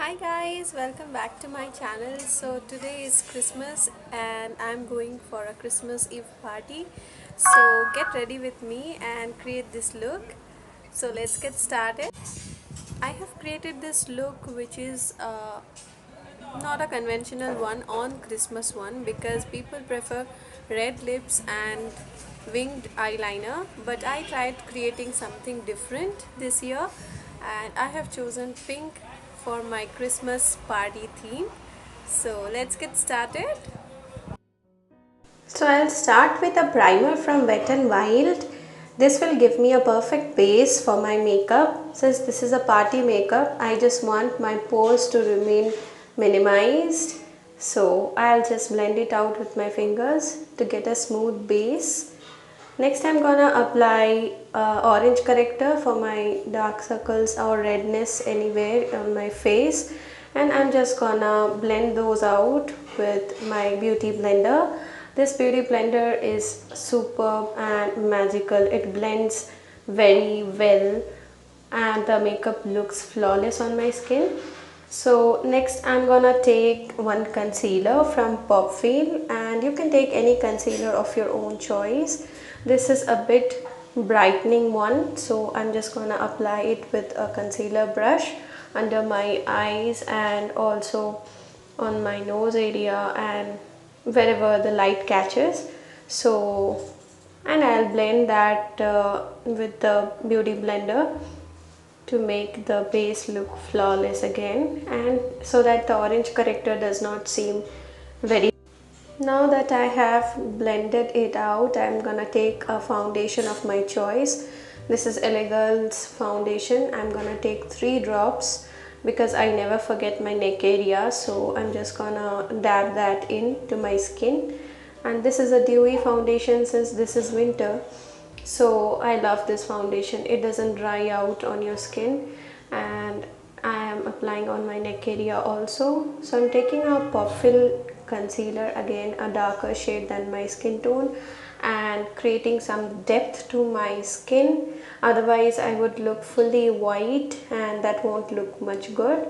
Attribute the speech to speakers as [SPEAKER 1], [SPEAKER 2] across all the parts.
[SPEAKER 1] Hi guys, welcome back to my channel. So today is Christmas and I'm going for a Christmas Eve party. So get ready with me and create this look. So let's get started. I have created this look which is not a conventional one on Christmas one because people prefer red lips and winged eyeliner, but I tried creating something different this year and I have chosen pink for my Christmas party theme. So let's get started. So I'll start with a primer from Wet n Wild. This will give me a perfect base for my makeup. Since this is a party makeup, I just want my pores to remain minimized. So I'll just blend it out with my fingers to get a smooth base. Next I'm gonna apply orange corrector for my dark circles or redness anywhere on my face, and I'm just gonna blend those out with my beauty blender. This beauty blender is superb and magical. It blends very well and the makeup looks flawless on my skin. So next I'm gonna take one concealer from Popfield, and you can take any concealer of your own choice. This is a bit brightening one, so I'm just gonna apply it with a concealer brush under my eyes and also on my nose area and wherever the light catches. So, and I'll blend that with the beauty blender to make the base look flawless again, and so that the orange corrector does not seem very. Now that I have blended it out, I'm gonna take a foundation of my choice. This is Elegance foundation. I'm gonna take 3 drops because I never forget my neck area, so I'm just gonna dab that into my skin. And this is a dewy foundation since this is winter, so I love this foundation. It doesn't dry out on your skin, and I am applying on my neck area also. So I'm taking a Pop Fill concealer, again a darker shade than my skin tone, and creating some depth to my skin. Otherwise I would look fully white and that won't look much good.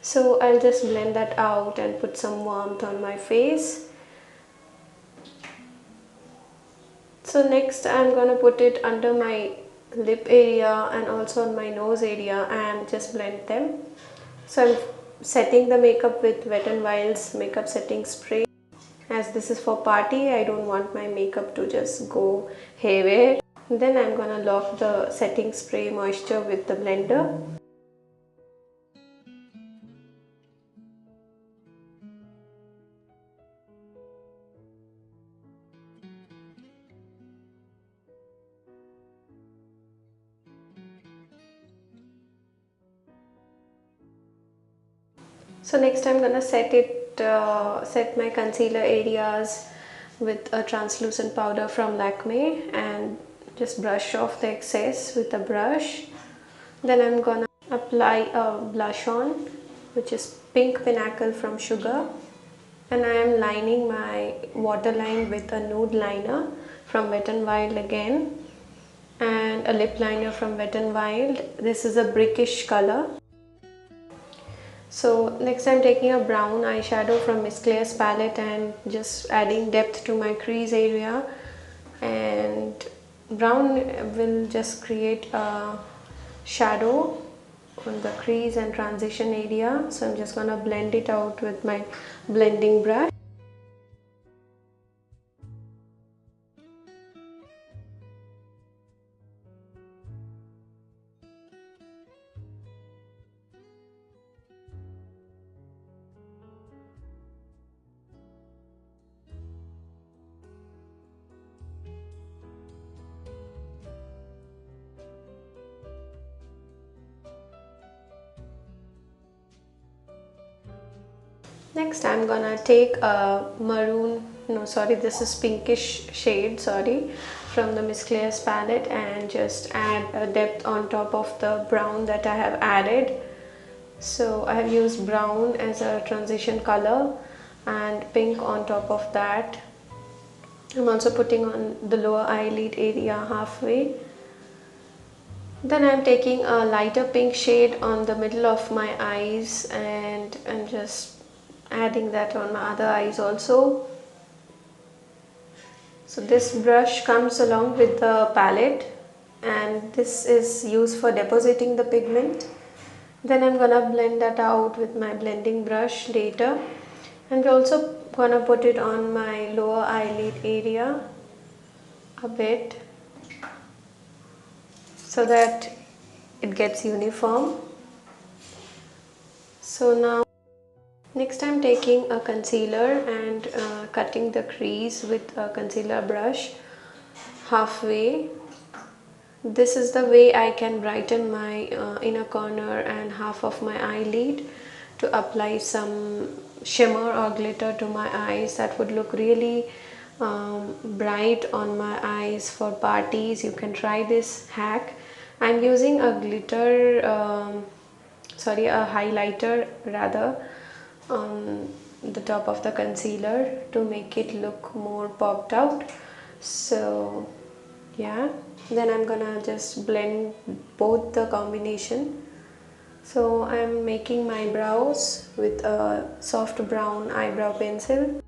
[SPEAKER 1] So I'll just blend that out and put some warmth on my face. So next I'm gonna put it under my lip area and also on my nose area and just blend them. So I'm setting the makeup with Wet n Wild's makeup setting spray. As this is for party, I don't want my makeup to just go haywire. Then I'm gonna lock the setting spray moisture with the blender. So next I'm gonna set my concealer areas with a translucent powder from Lakme and just brush off the excess with a brush. Then I'm gonna apply a blush on, which is Pink Pinnacle from Sugar, and I am lining my waterline with a nude liner from Wet n Wild again, and a lip liner from Wet n Wild. This is a brickish color. So next I'm taking a brown eyeshadow from Miss Claire's palette and just adding depth to my crease area, and brown will just create a shadow on the crease and transition area. So I'm just gonna blend it out with my blending brush. Next I'm gonna take a maroon, no sorry, this is pinkish shade, sorry, from the Miss Claire's palette, and just add a depth on top of the brown that I have added. So I have used brown as a transition color and pink on top of that. I'm also putting on the lower eyelid area halfway. Then I'm taking a lighter pink shade on the middle of my eyes, and I'm just adding that on my other eyes also. So this brush comes along with the palette, and this is used for depositing the pigment. Then I'm gonna blend that out with my blending brush later, and we're also gonna put it on my lower eyelid area a bit so that it gets uniform. So now next I'm taking a concealer and cutting the crease with a concealer brush halfway. This is the way I can brighten my inner corner and half of my eyelid to apply some shimmer or glitter to my eyes. That would look really bright on my eyes for parties. You can try this hack. I'm using a a highlighter rather, on the top of the concealer to make it look more popped out. So yeah, then I'm gonna just blend both the combination. So I'm making my brows with a soft brown eyebrow pencil,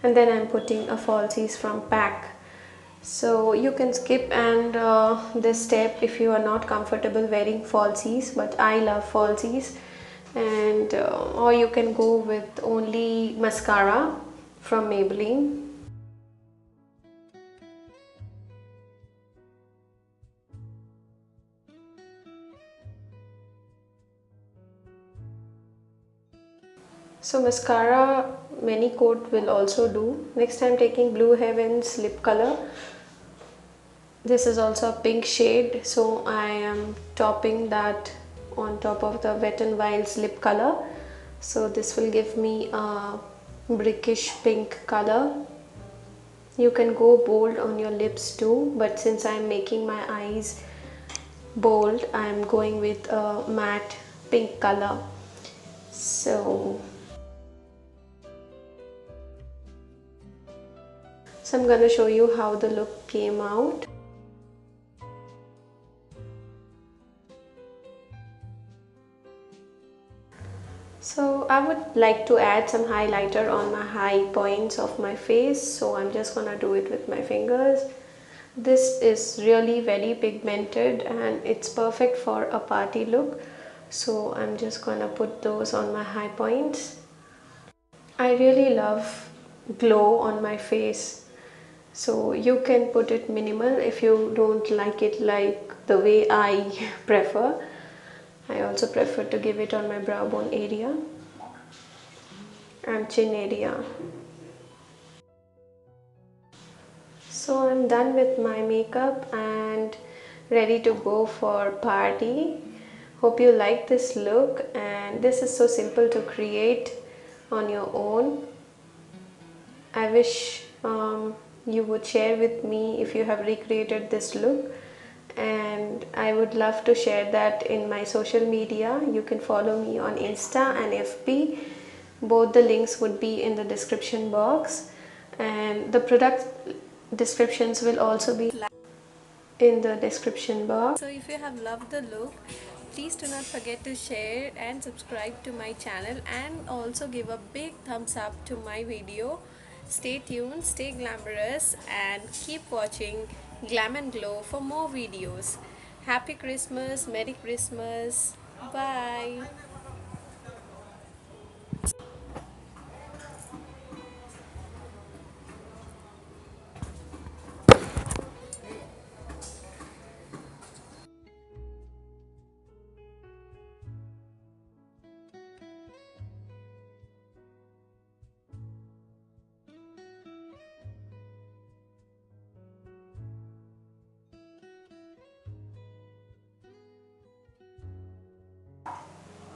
[SPEAKER 1] and then I'm putting a falsies from PAC. So you can skip and this step if you are not comfortable wearing falsies, but I love falsies. And or you can go with only mascara from Maybelline. So mascara many coat will also do. Next I'm taking Blue Heavens lip color. This is also a pink shade, so I am topping that on top of the Wet n Wild's lip color. So this will give me a brickish pink color. You can go bold on your lips too, but since I am making my eyes bold, I am going with a matte pink color. So I'm going to show you how the look came out. So I would like to add some highlighter on my high points of my face, so I'm just gonna do it with my fingers. This is really very pigmented and it's perfect for a party look, so I'm just gonna put those on my high points. I really love glow on my face, so you can put it minimal if you don't like it like the way I prefer. I also prefer to give it on my brow bone area and chin area. So I'm done with my makeup and ready to go for party. Hope you like this look, and this is so simple to create on your own. I wish you would share with me if you have recreated this look, and I would love to share that in my social media. You can follow me on Insta and FB. Both the links would be in the description box, and the product descriptions will also be in the description box.
[SPEAKER 2] So if you have loved the look, please do not forget to share and subscribe to my channel, and also give a big thumbs up to my video. Stay tuned, stay glamorous, and keep watching Glam and Glow for more videos. Happy Christmas, Merry Christmas, bye.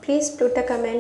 [SPEAKER 1] Please put a comment